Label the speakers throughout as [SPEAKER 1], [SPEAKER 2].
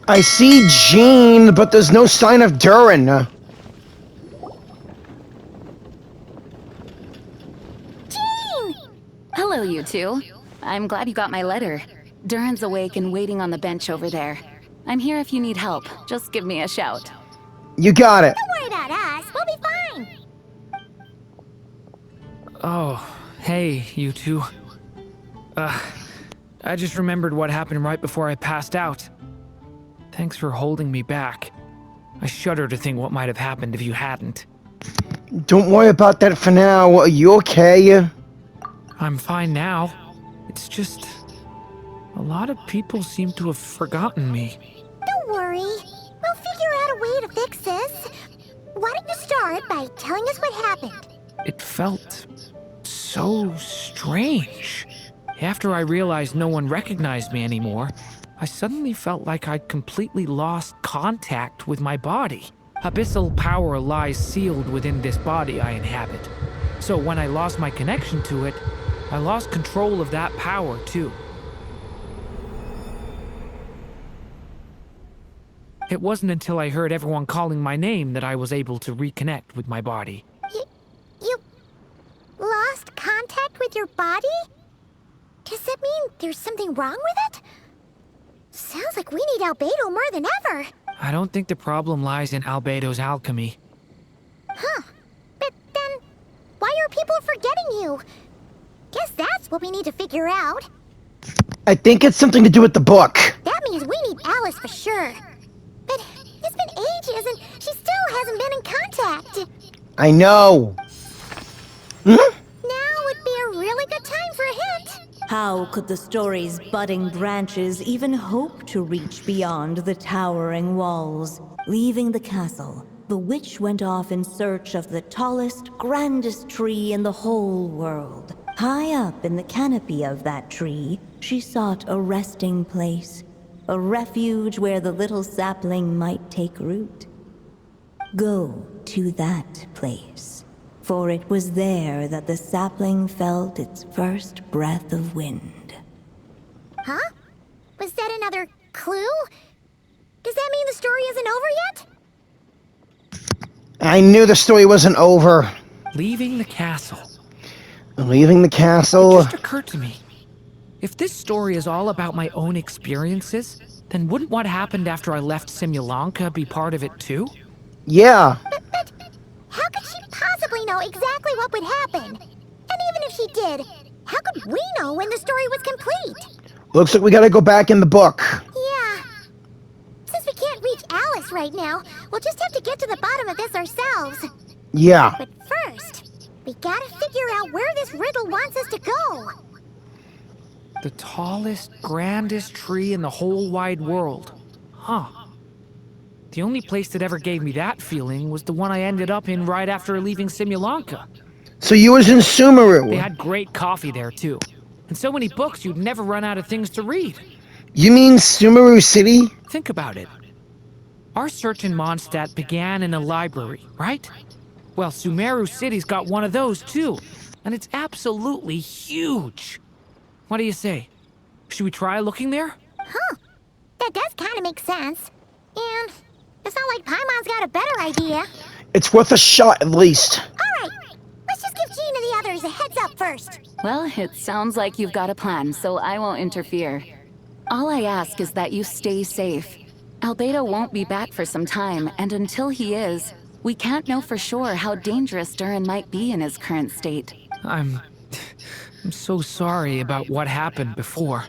[SPEAKER 1] I see Jean, but there's no sign of Durin.
[SPEAKER 2] Jean! Hello, you two. I'm glad you got my letter. Durin's awake and waiting on the bench over there. I'm here if you need help. Just give me a shout.
[SPEAKER 1] You got it.
[SPEAKER 2] Don't worry about us. We'll be fine.
[SPEAKER 3] Oh, hey, you two. I just remembered what happened right before I passed out. Thanks for holding me back. I shudder to think what might have happened if you hadn't.
[SPEAKER 1] Don't worry about that for now. Are you okay?
[SPEAKER 3] I'm fine now. It's just... a lot of people seem to have forgotten me.
[SPEAKER 2] Don't worry. We'll figure out a way to fix this. Why don't you start by telling us what happened?
[SPEAKER 3] It felt so strange. After I realized no one recognized me anymore, I suddenly felt like I'd completely lost contact with my body. Abyssal power lies sealed within this body I inhabit. So when I lost my connection to it, I lost control of that power too. It wasn't until I heard everyone calling my name that I was able to reconnect with my body.
[SPEAKER 2] You lost contact with your body? Does that mean there's something wrong with it? Sounds like we need Albedo more than ever.
[SPEAKER 3] I don't think the problem lies in Albedo's alchemy.
[SPEAKER 2] Huh. But then, why are people forgetting you? Guess that's what we need to figure out.
[SPEAKER 1] I think it's something to do with the book.
[SPEAKER 2] That means we need Alice for sure. But it's been ages and she still hasn't been in contact.
[SPEAKER 1] I know.
[SPEAKER 2] Now would be a really good time for a hint.
[SPEAKER 4] How could the story's budding branches even hope to reach beyond the towering walls? Leaving the castle, the witch went off in search of the tallest, grandest tree in the whole world. High up in the canopy of that tree, she sought a resting place, a refuge where the little sapling might take root. Go to that place, for it was there that the sapling felt its first breath of wind.
[SPEAKER 2] Huh? Was that another clue? Does that mean the story isn't over yet?
[SPEAKER 1] I knew the story wasn't over.
[SPEAKER 3] Leaving the castle.
[SPEAKER 1] Leaving the
[SPEAKER 3] It
[SPEAKER 1] castle.
[SPEAKER 3] just occurred to me. If this story is all about my own experiences, then wouldn't what happened after I left Simulanka be part of it too?
[SPEAKER 1] Yeah.
[SPEAKER 2] But how could she possibly know exactly what would happen? And even if she did, how could we know when the story was complete?
[SPEAKER 1] Looks like we gotta go back in the book.
[SPEAKER 2] Yeah. Since we can't reach Alice right now, we'll just have to get to the bottom of this ourselves.
[SPEAKER 1] Yeah.
[SPEAKER 2] But first, we gotta figure out where this riddle wants us to go.
[SPEAKER 3] The tallest, grandest tree in the whole wide world. Huh. The only place that ever gave me that feeling was the one I ended up in right after leaving Simulanka.
[SPEAKER 1] So you was in
[SPEAKER 3] They
[SPEAKER 1] Sumeru.
[SPEAKER 3] had great coffee there too. And so many books you'd never run out of things to read.
[SPEAKER 1] You mean Sumeru City?
[SPEAKER 3] Think about it. Our search in Mondstadt began in a library, right? Well, Sumeru City's got one of those too. And it's absolutely huge. What do you say? Should we try looking there?
[SPEAKER 2] Huh. That does kind of make sense. And it's not like Paimon's got a better idea.
[SPEAKER 1] It's worth a shot at least.
[SPEAKER 2] All right. Let's just give Jean and the others a heads up first. Well, it sounds like you've got a plan, so I won't interfere. All I ask is that you stay safe. Albedo won't be back for some time, and until he is, we can't know for sure how dangerous Durin might be in his current state.
[SPEAKER 3] I'm so sorry about what happened before.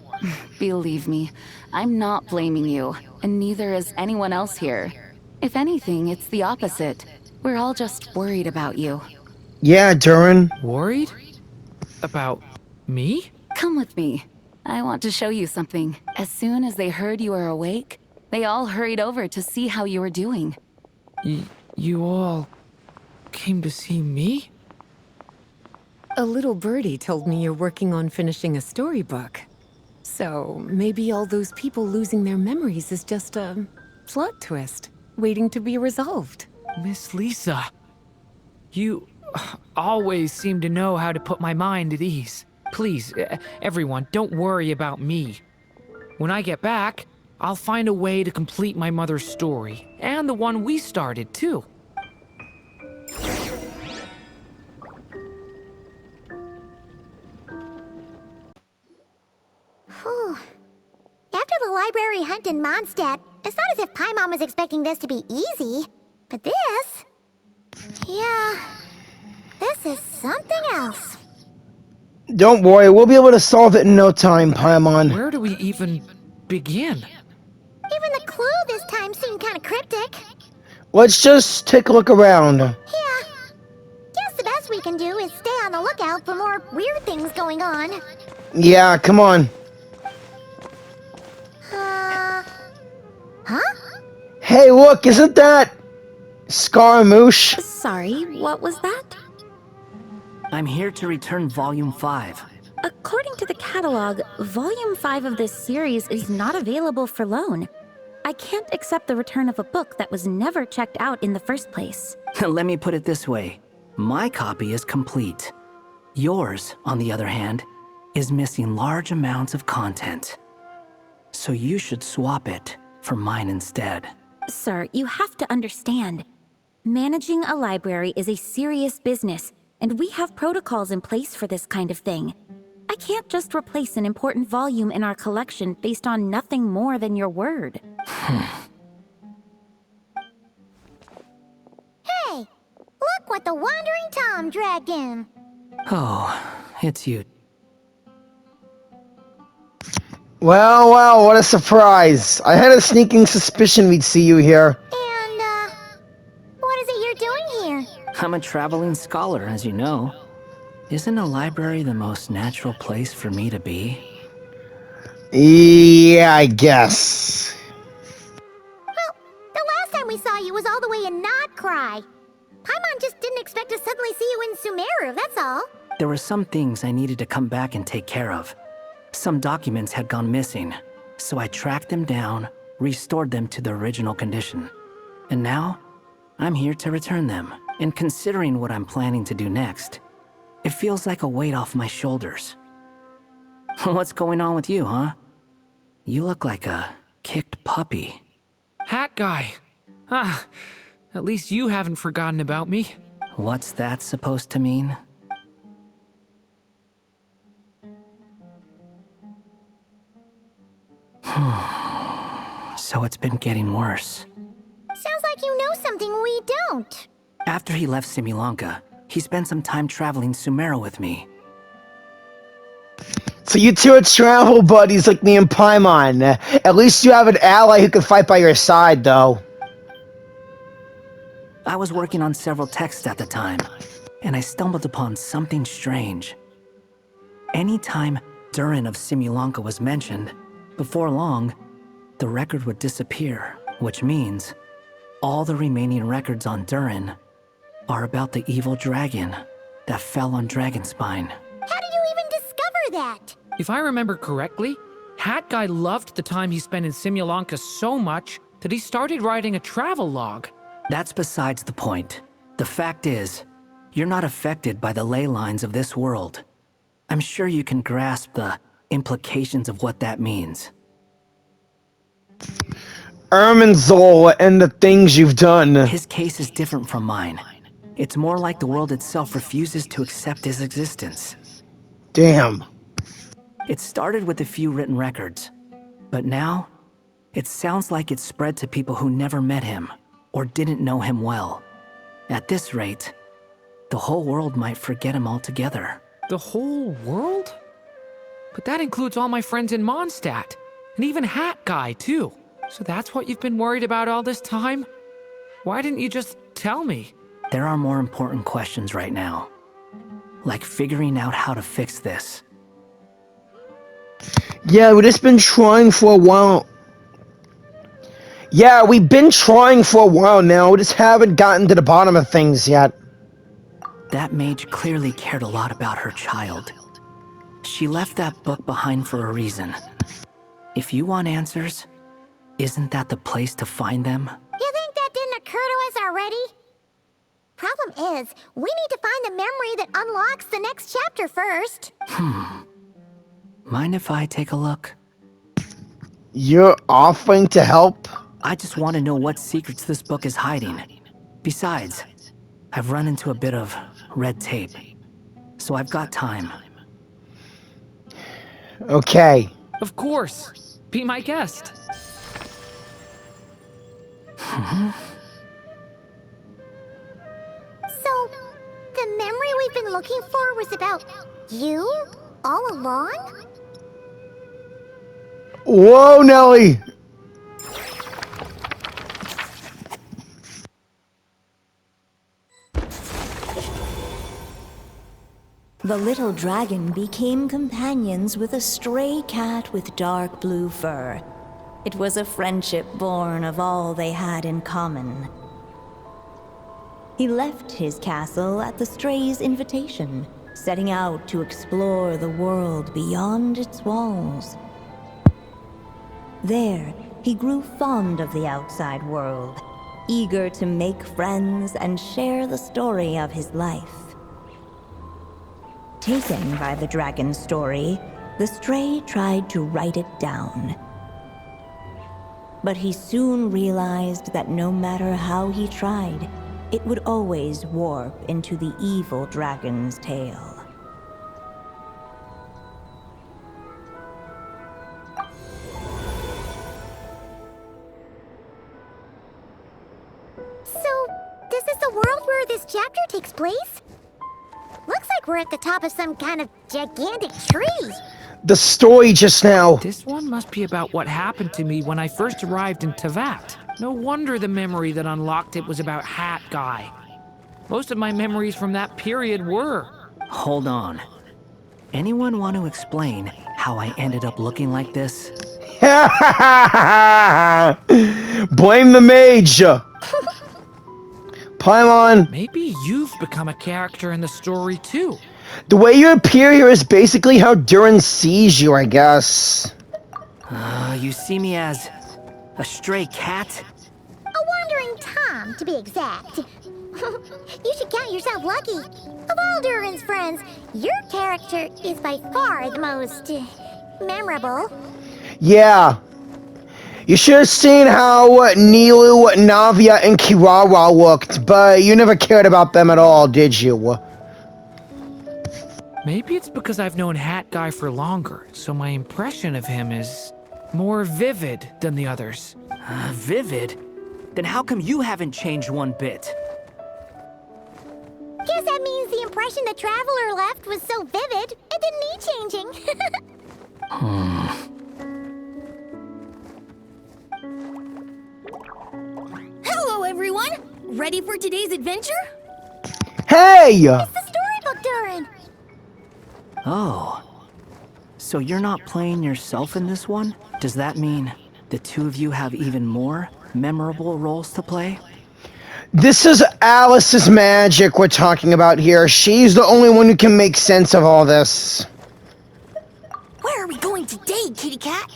[SPEAKER 2] Believe me, I'm not blaming you, and neither is anyone else here. If anything, it's the opposite. We're all just worried about you.
[SPEAKER 1] Yeah, Durin.
[SPEAKER 3] Worried? About me?
[SPEAKER 2] Come with me. I want to show you something. As soon as they heard you were awake, they all hurried over to see how you were doing.
[SPEAKER 3] You all came to see me?
[SPEAKER 5] A little birdie told me you're working on finishing a storybook. So maybe all those people losing their memories is just a plot twist, waiting to be resolved.
[SPEAKER 3] Miss Lisa, you always seem to know how to put my mind at ease. Please, everyone, don't worry about me. When I get back, I'll find a way to complete my mother's story, and the one we started, too.
[SPEAKER 6] Whew. After the library hunt in Mondstadt, it's not as if Paimon was expecting this to be easy. But this... yeah... this is something else.
[SPEAKER 1] Don't worry, we'll be able to solve it in no time, Paimon.
[SPEAKER 3] Where do we even begin?
[SPEAKER 6] Even the clue this time seemed kind of cryptic.
[SPEAKER 1] Let's just take a look around.
[SPEAKER 6] Yeah. Guess the best we can do is stay on the lookout for more weird things going on.
[SPEAKER 1] Yeah, come on.
[SPEAKER 6] Huh?
[SPEAKER 1] Hey, look, isn't that Scaramouche?
[SPEAKER 7] Sorry, what was that?
[SPEAKER 8] I'm here to return Volume 5.
[SPEAKER 7] According to the catalog, Volume 5 of this series is not available for loan. I can't accept the return of a book that was never checked out in the first place.
[SPEAKER 8] Let me put it this way. My copy is complete. Yours, on the other hand, is missing large amounts of content. So you should swap it for mine instead.
[SPEAKER 7] Sir, you have to understand. Managing a library is a serious business, and we have protocols in place for this kind of thing. I can't just replace an important volume in our collection based on nothing more than your word.
[SPEAKER 6] Hey! Look what the Wandering Tom dragged in.
[SPEAKER 8] Oh, it's you.
[SPEAKER 1] Well, what a surprise. I had a sneaking suspicion we'd see you here.
[SPEAKER 6] And, what is it you're doing here?
[SPEAKER 8] I'm a traveling scholar, as you know. Isn't a library the most natural place for me to be?
[SPEAKER 1] Yeah, I guess.
[SPEAKER 6] Well, the last time we saw you was all the way in Nodcry. Paimon just didn't expect to suddenly see you in Sumeru, that's all.
[SPEAKER 8] There were some things I needed to come back and take care of. Some documents had gone missing, so I tracked them down, restored them to their original condition. And now, I'm here to return them. And considering what I'm planning to do next, it feels like a weight off my shoulders. What's going on with you, huh? You look like a kicked puppy.
[SPEAKER 3] Hat guy. At least you haven't forgotten about me.
[SPEAKER 8] What's that supposed to mean? So it's been getting worse.
[SPEAKER 6] Sounds like you know something we don't.
[SPEAKER 8] After he left Simulanka, he spent some time traveling Sumeru with me.
[SPEAKER 1] So you two are travel buddies like me and Paimon. At least you have an ally who can fight by your side, though.
[SPEAKER 8] I was working on several texts at the time, and I stumbled upon something strange. Anytime Durin of Simulanka was mentioned, before long, the record would disappear, which means all the remaining records on Durin are about the evil dragon that fell on Dragonspine.
[SPEAKER 6] How did you even discover that?
[SPEAKER 3] If I remember correctly, Hat Guy loved the time he spent in Simulanka so much that he started writing a travel log.
[SPEAKER 8] That's besides the point. The fact is, you're not affected by the ley lines of this world. I'm sure you can grasp the implications of what that means.
[SPEAKER 1] Erminzol and the things you've done.
[SPEAKER 8] His case is different from mine. It's more like the world itself refuses to accept his existence.
[SPEAKER 1] Damn.
[SPEAKER 8] It started with a few written records, but now, it sounds like it's spread to people who never met him, or didn't know him well. At this rate, the whole world might forget him altogether.
[SPEAKER 3] The whole world? But that includes all my friends in Mondstadt, and even Hat Guy, too. So that's what you've been worried about all this time? Why didn't you just tell me?
[SPEAKER 8] There are more important questions right now. Like figuring out how to fix this.
[SPEAKER 1] Yeah, we've just been trying for a while. Yeah, we've been trying for a while now. We just haven't gotten to the bottom of things yet.
[SPEAKER 8] That mage clearly cared a lot about her child. She left that book behind for a reason. If you want answers, isn't that the place to find them?
[SPEAKER 6] You think that didn't occur to us already? Problem is, we need to find the memory that unlocks the next chapter first.
[SPEAKER 8] Mind if I take a look?
[SPEAKER 1] You're offering to help?
[SPEAKER 8] I just want to know what secrets this book is hiding. Besides, I've run into a bit of red tape, so I've got time.
[SPEAKER 1] Okay.
[SPEAKER 3] Of course. Be my guest.
[SPEAKER 6] So, the memory we've been looking for was about you? All along?
[SPEAKER 1] Whoa, Nelly!
[SPEAKER 4] The little dragon became companions with a stray cat with dark blue fur. It was a friendship born of all they had in common. He left his castle at the stray's invitation, setting out to explore the world beyond its walls. There, he grew fond of the outside world, eager to make friends and share the story of his life. Taken by the dragon's story, the stray tried to write it down. But he soon realized that no matter how he tried, it would always warp into the evil dragon's tale.
[SPEAKER 6] So, this is the world where this chapter takes place? Looks like we're at the top of some kind of gigantic tree.
[SPEAKER 1] The story just now.
[SPEAKER 3] This one must be about what happened to me when I first arrived in Tevat. No wonder the memory that unlocked it was about Hat Guy. Most of my memories from that period were.
[SPEAKER 8] Hold on. Anyone want to explain how I ended up looking like this?
[SPEAKER 1] Blame the mage. Paimon,
[SPEAKER 3] Maybe you've become a character in the story too.
[SPEAKER 1] the way you appear here is basically how Durin sees you, I guess.
[SPEAKER 8] You see me as a stray cat?
[SPEAKER 6] A wandering Tom, to be exact. You should count yourself lucky. Of all Durin's friends, your character is by far the most memorable.
[SPEAKER 1] Yeah. You should have seen how Nilu, Navia, and Kirara looked, but you never cared about them at all, did you?
[SPEAKER 3] Maybe it's because I've known Hat Guy for longer, so my impression of him is more vivid than the others.
[SPEAKER 8] Vivid? Then how come you haven't changed one bit?
[SPEAKER 6] Guess that means the impression the traveler left was so vivid, it didn't need changing.
[SPEAKER 9] Hello, everyone! Ready for today's adventure?
[SPEAKER 1] Hey!
[SPEAKER 6] It's the storybook, Durin.
[SPEAKER 8] Oh. So you're not playing yourself in this one? Does that mean the two of you have even more memorable roles to play?
[SPEAKER 1] This is Alice's magic we're talking about here. She's the only one who can make sense of all this.
[SPEAKER 9] Where are we going today, kitty cat?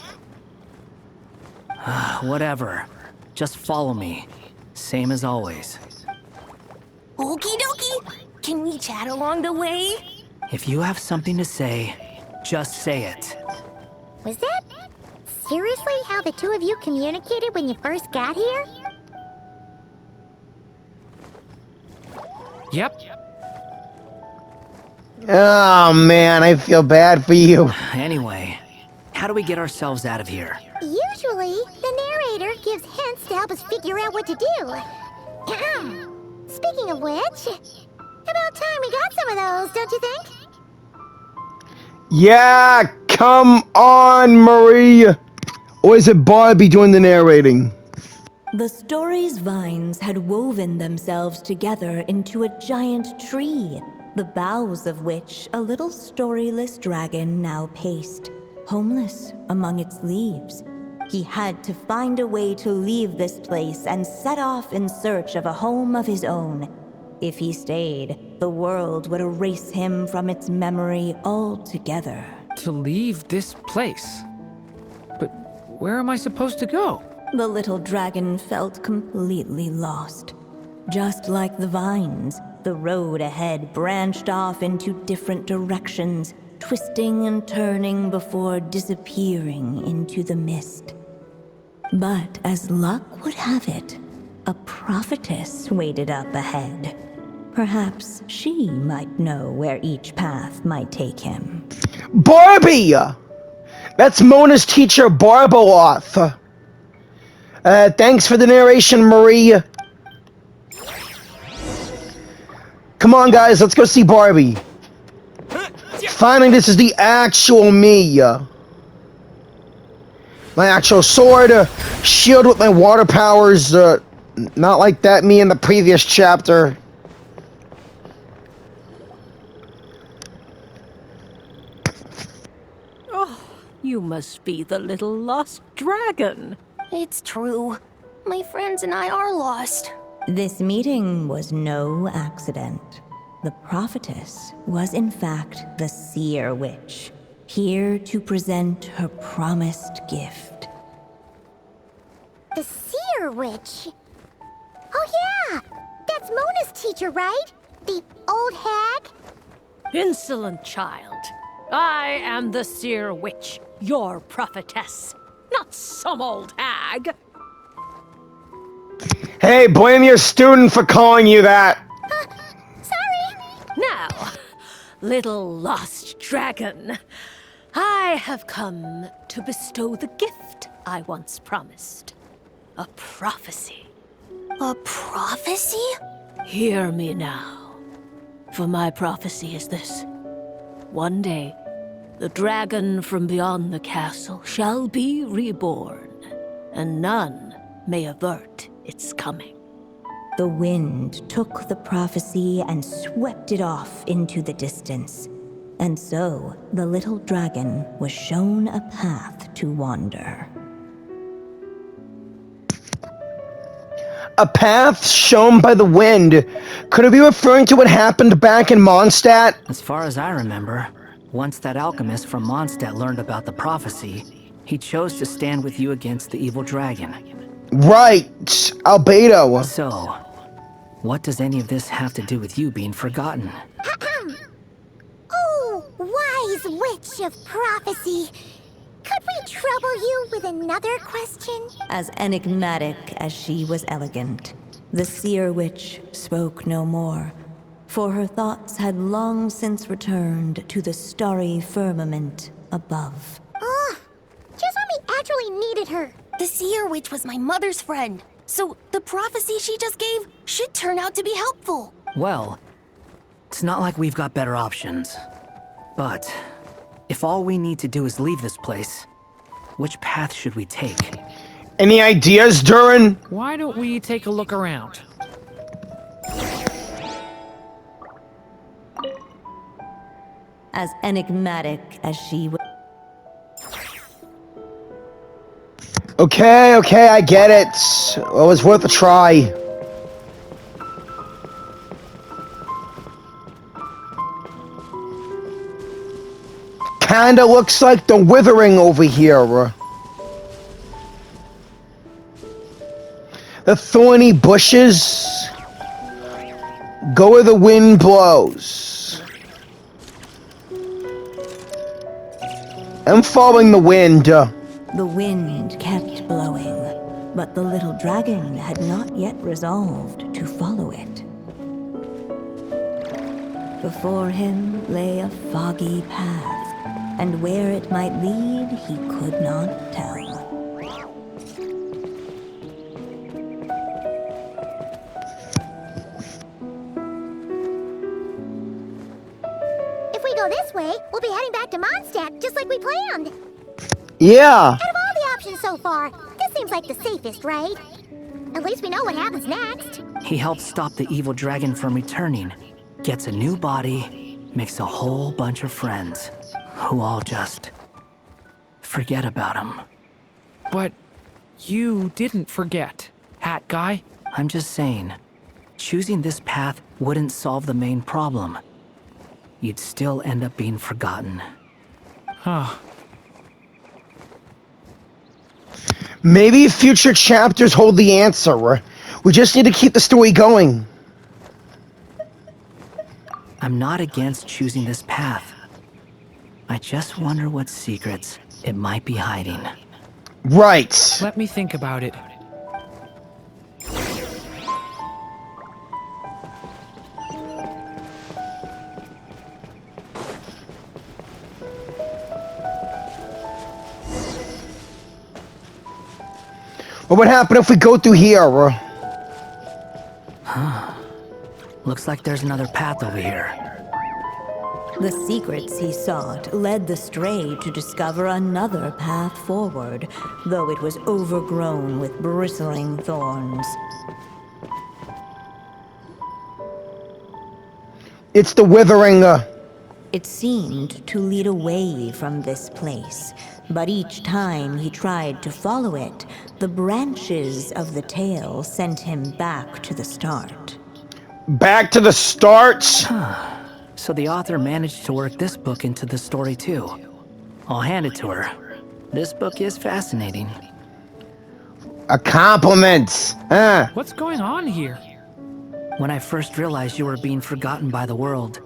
[SPEAKER 8] Whatever. Just follow me. Same as always.
[SPEAKER 9] Okie dokie! Can we chat along the way?
[SPEAKER 8] If you have something to say, just say it.
[SPEAKER 6] Was that seriously how the two of you communicated when you first got here?
[SPEAKER 3] Yep.
[SPEAKER 1] Oh man, I feel bad for you.
[SPEAKER 8] Anyway, how do we get ourselves out of here?
[SPEAKER 6] Usually, the narrator gives hints to help us figure out what to do. Speaking of which, about time we got some of those, don't you think?
[SPEAKER 1] Yeah, come on, Marie. Or is it Barbie doing the narrating?
[SPEAKER 4] The story's vines had woven themselves together into a giant tree, the boughs of which a little storyless dragon now paced, homeless among its leaves. He had to find a way to leave this place and set off in search of a home of his own. If he stayed, the world would erase him from its memory altogether.
[SPEAKER 3] To leave this place. But where am I supposed to go?
[SPEAKER 4] The little dragon felt completely lost. Just like the vines, the road ahead branched off into different directions, twisting and turning before disappearing into the mist. But as luck would have it, a prophetess waited up ahead. Perhaps she might know where each path might take him.
[SPEAKER 1] Barbie! That's Mona's teacher, Barbaloth. Thanks for the narration, Marie. Come on, guys, let's go see Barbie. Finally, this is the actual me. My actual sword, shield with my water powers, not like that me in the previous chapter.
[SPEAKER 10] Oh, you must be the little lost dragon.
[SPEAKER 9] It's true. My friends and I are lost.
[SPEAKER 4] This meeting was no accident. The prophetess was in fact the seer witch, here to present her promised gift.
[SPEAKER 6] The seer witch? Oh yeah! That's Mona's teacher, right? The old hag?
[SPEAKER 10] Insolent child. I am the seer witch, your prophetess, not some old hag.
[SPEAKER 1] Hey, blame your student for calling you that.
[SPEAKER 6] Sorry!
[SPEAKER 10] Now, little lost dragon, I have come to bestow the gift I once promised. A prophecy.
[SPEAKER 9] A prophecy?
[SPEAKER 10] Hear me now, for my prophecy is this. One day, the dragon from beyond the castle shall be reborn, and none may avert its coming.
[SPEAKER 4] The wind took the prophecy and swept it off into the distance. And so, the little dragon was shown a path to wander.
[SPEAKER 1] A path shown by the wind. Could it be referring to what happened back in Mondstadt?
[SPEAKER 8] As far as I remember, once that alchemist from Mondstadt learned about the prophecy, he chose to stand with you against the evil dragon.
[SPEAKER 1] Right, Albedo.
[SPEAKER 8] So, what does any of this have to do with you being forgotten?
[SPEAKER 6] Oh, wise witch of prophecy! Could we trouble you with another question?
[SPEAKER 4] As enigmatic as she was elegant, the seer witch spoke no more, for her thoughts had long since returned to the starry firmament above.
[SPEAKER 6] Oh, just when we actually needed her.
[SPEAKER 9] The seer witch was my mother's friend, so the prophecy she just gave should turn out to be helpful.
[SPEAKER 8] Well, it's not like we've got better options. But, if all we need to do is leave this place, which path should we take?
[SPEAKER 1] Any ideas, Durin?
[SPEAKER 3] Why don't we take a look around?
[SPEAKER 4] As enigmatic as she was.
[SPEAKER 1] Okay, I get it. Well, it was worth a try. Kinda looks like the withering over here. The thorny bushes go where the wind blows. I'm following the wind.
[SPEAKER 4] The wind kept blowing, but the little dragon had not yet resolved to follow it. Before him lay a foggy path, and where it might lead he could not tell.
[SPEAKER 6] If we go this way, we'll be heading back to Mondstadt, just like we planned.
[SPEAKER 1] Yeah.
[SPEAKER 6] Out of all the options so far, this seems like the safest, right? At least we know what happens next.
[SPEAKER 8] He helps stop the evil dragon from returning, gets a new body, makes a whole bunch of friends, who all just forget about him.
[SPEAKER 3] But you didn't forget, Hat Guy.
[SPEAKER 8] I'm just saying, choosing this path wouldn't solve the main problem. You'd still end up being forgotten.
[SPEAKER 3] Huh.
[SPEAKER 1] Maybe future chapters hold the answer. We just need to keep the story going.
[SPEAKER 8] I'm not against choosing this path. I just wonder what secrets it might be hiding.
[SPEAKER 1] Right.
[SPEAKER 3] Let me think about it.
[SPEAKER 1] What would happen if we go through here?
[SPEAKER 8] Looks like there's another path over here.
[SPEAKER 4] The secrets he sought led the stray to discover another path forward, though it was overgrown with bristling thorns.
[SPEAKER 1] It's the withering.
[SPEAKER 4] It seemed to lead away from this place, but each time he tried to follow it, the branches of the tail sent him back to the start.
[SPEAKER 1] Back to the start?
[SPEAKER 8] So the author managed to work this book into the story too. I'll hand it to her. This book is fascinating.
[SPEAKER 1] A compliment.
[SPEAKER 3] What's going on here?
[SPEAKER 8] When I first realized you were being forgotten by the world,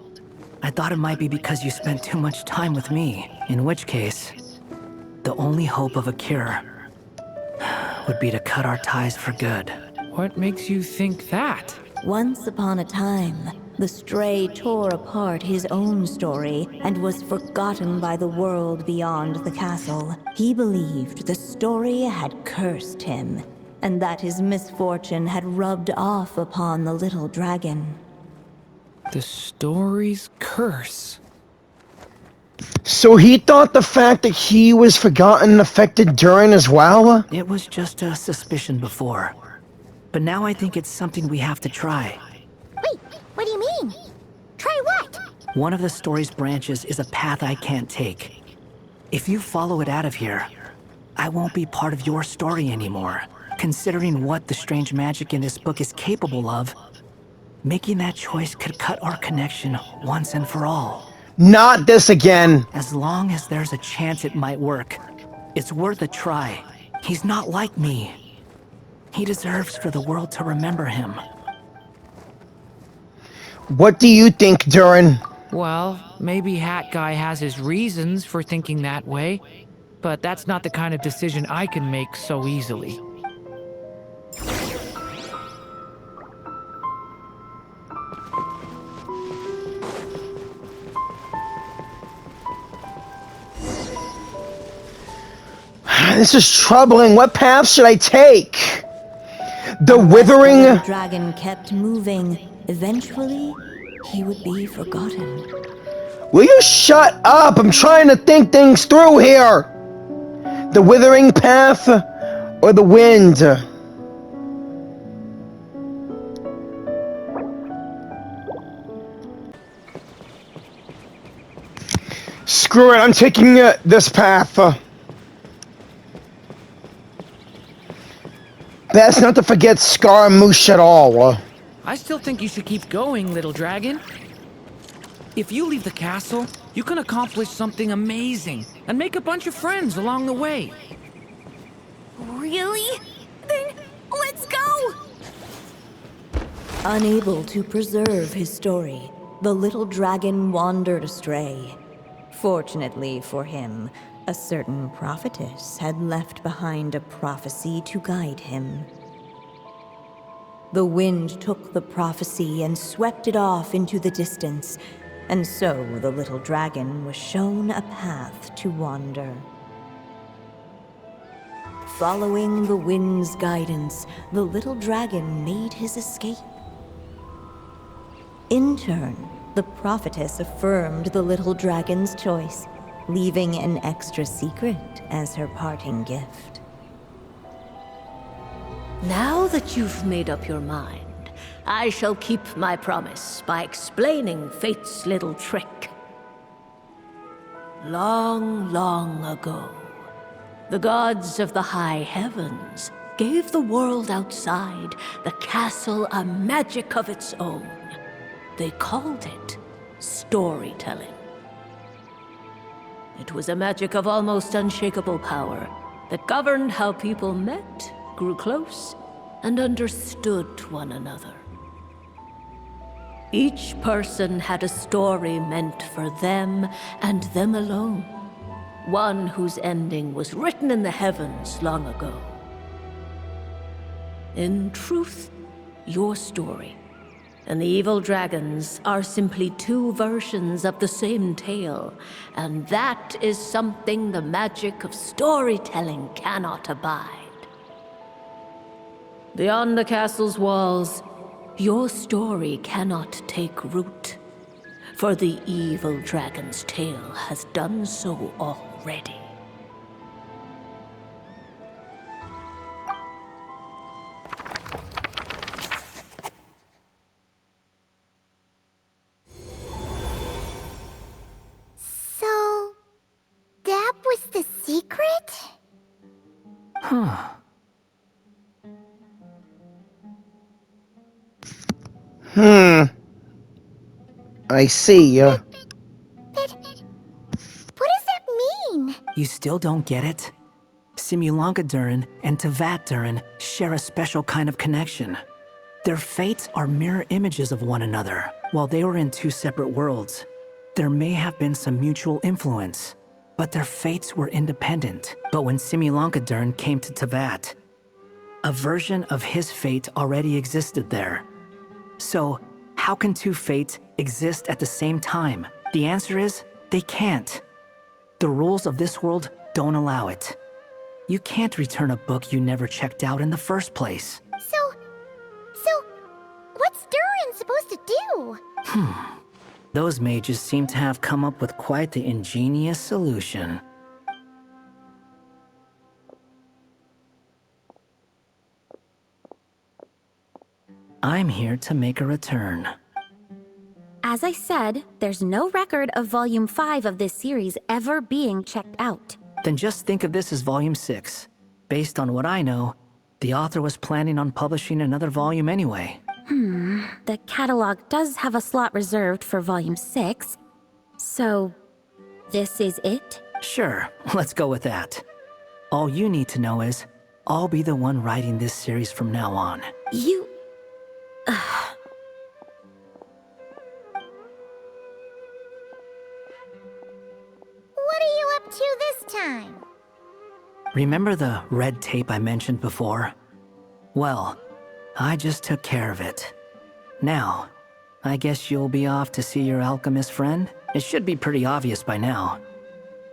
[SPEAKER 8] I thought it might be because you spent too much time with me. In which case, the only hope of a cure would be to cut our ties for good.
[SPEAKER 3] What makes you think that?
[SPEAKER 4] Once upon a time, the stray tore apart his own story and was forgotten by the world beyond the castle. He believed the story had cursed him, and that his misfortune had rubbed off upon the little dragon.
[SPEAKER 3] The story's curse.
[SPEAKER 1] So he thought the fact that he was forgotten affected Durin as well?
[SPEAKER 8] It was just a suspicion before. But now I think it's something we have to try.
[SPEAKER 6] Wait, what do you mean? Try what?
[SPEAKER 8] One of the story's branches is a path I can't take. If you follow it out of here, I won't be part of your story anymore. Considering what the strange magic in this book is capable of, making that choice could cut our connection once and for all.
[SPEAKER 1] Not this again.
[SPEAKER 8] As long as there's a chance it might work, it's worth a try. He's not like me. He deserves for the world to remember him.
[SPEAKER 1] What do you think, Durin?
[SPEAKER 3] Well, maybe Hat Guy has his reasons for thinking that way, but that's not the kind of decision I can make so easily.
[SPEAKER 1] This is troubling. What path should I take? The withering...
[SPEAKER 4] The dragon kept moving. Eventually, he would be forgotten.
[SPEAKER 1] Will you shut up? I'm trying to think things through here. The withering path or the wind? Screw it, I'm taking this path. Best not to forget Scaramouche at all.
[SPEAKER 3] I still think you should keep going, little dragon. If you leave the castle, you can accomplish something amazing and make a bunch of friends along the way.
[SPEAKER 9] Really? Then let's go!
[SPEAKER 4] Unable to preserve his story, the little dragon wandered astray. Fortunately for him, a certain prophetess had left behind a prophecy to guide him. The wind took the prophecy and swept it off into the distance, and so the little dragon was shown a path to wander. Following the wind's guidance, the little dragon made his escape. In turn, the prophetess affirmed the little dragon's choice, leaving an extra secret as her parting gift.
[SPEAKER 10] Now that you've made up your mind, I shall keep my promise by explaining fate's little trick. Long, long ago, the gods of the high heavens gave the world outside the castle a magic of its own. They called it storytelling. It was a magic of almost unshakable power that governed how people met, grew close, and understood one another. Each person had a story meant for them and them alone. one whose ending was written in the heavens long ago. In truth, your story and the evil dragons are simply two versions of the same tale, and that is something the magic of storytelling cannot abide. Beyond the castle's walls, your story cannot take root, for the evil dragon's tale has done so already.
[SPEAKER 6] So, that was the secret?
[SPEAKER 8] Huh.
[SPEAKER 1] I see.
[SPEAKER 6] What does that mean?
[SPEAKER 8] You still don't get it? Simulanka Durin and Tevat Durin share a special kind of connection. Their fates are mirror images of one another. While they were in two separate worlds, there may have been some mutual influence, but their fates were independent. But when Simulanka Durin came to Tevat, a version of his fate already existed there. So, how can two fates exist at the same time? The answer is, they can't. The rules of this world don't allow it. You can't return a book you never checked out in the first place.
[SPEAKER 6] So, what's Durin supposed to do?
[SPEAKER 8] Those mages seem to have come up with quite the ingenious solution. I'm here to make a return.
[SPEAKER 7] As I said, there's no record of Volume 5 of this series ever being checked out.
[SPEAKER 8] Then just think of this as Volume 6. Based on what I know, the author was planning on publishing another volume anyway.
[SPEAKER 7] The catalog does have a slot reserved for Volume 6. So, this is it?
[SPEAKER 8] Sure, let's go with that. All you need to know is, I'll be the one writing this series from now on.
[SPEAKER 7] You...
[SPEAKER 6] What are you up to this time?
[SPEAKER 8] Remember the red tape I mentioned before? Well, I just took care of it. Now, I guess you'll be off to see your alchemist friend? It should be pretty obvious by now.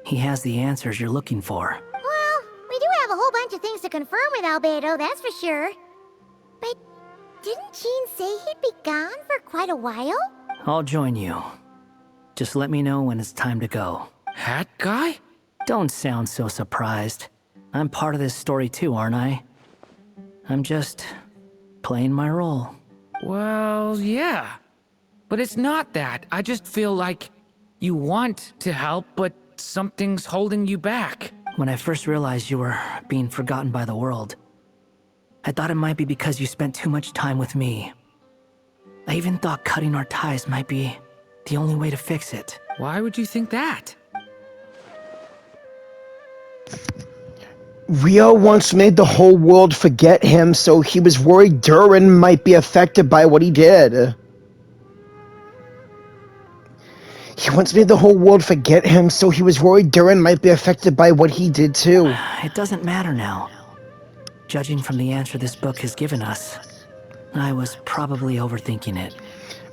[SPEAKER 8] He has the answers you're looking for.
[SPEAKER 6] Well, we do have a whole bunch of things to confirm with Albedo, that's for sure. But didn't Jean say he'd be gone for quite a while?
[SPEAKER 8] I'll join you. Just let me know when it's time to go.
[SPEAKER 3] Hat guy?
[SPEAKER 8] Don't sound so surprised. I'm part of this story too, aren't I? I'm just playing my role.
[SPEAKER 3] Well, yeah. But it's not that. I just feel like you want to help, but something's holding you back.
[SPEAKER 8] When I first realized you were being forgotten by the world, I thought it might be because you spent too much time with me. I even thought cutting our ties might be the only way to fix it.
[SPEAKER 3] Why would you think that?
[SPEAKER 1] Rio once made the whole world forget him, so he was worried Durin might be affected by what he did. He once made the whole world forget him, so he was worried Durin might be affected by what he did too.
[SPEAKER 8] It doesn't matter now. Judging from the answer this book has given us, I was probably overthinking it.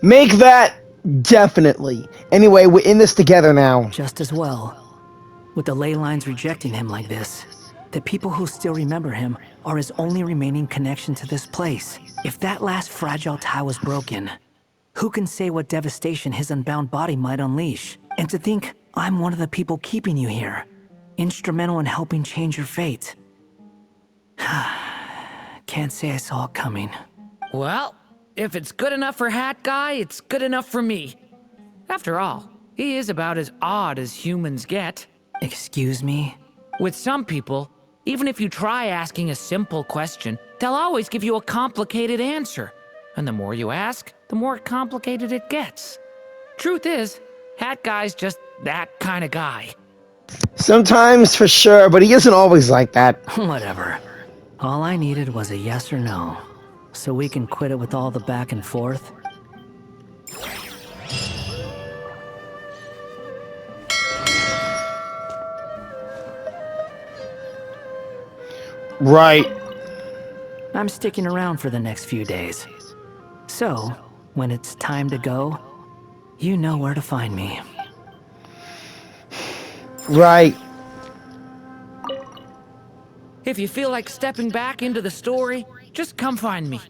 [SPEAKER 1] Make that definitely. Anyway, we're in this together now.
[SPEAKER 8] Just as well. With the ley lines rejecting him like this, the people who still remember him are his only remaining connection to this place. If that last fragile tie was broken, who can say what devastation his unbound body might unleash? And to think I'm one of the people keeping you here, instrumental in helping change your fate. Can't say I saw it coming.
[SPEAKER 3] Well, if it's good enough for Hat Guy, it's good enough for me. After all, he is about as odd as humans get.
[SPEAKER 8] Excuse me?
[SPEAKER 3] With some people, even if you try asking a simple question, they'll always give you a complicated answer. And the more you ask, the more complicated it gets. Truth is, Hat Guy's just that kind of guy.
[SPEAKER 1] Sometimes, for sure, but he isn't always like that.
[SPEAKER 8] Whatever. All I needed was a yes or no, so we can quit it with all the back and forth.
[SPEAKER 1] Right.
[SPEAKER 8] I'm sticking around for the next few days. So, when it's time to go, you know where to find me.
[SPEAKER 1] Right.
[SPEAKER 3] If you feel like stepping back into the story, just come find me.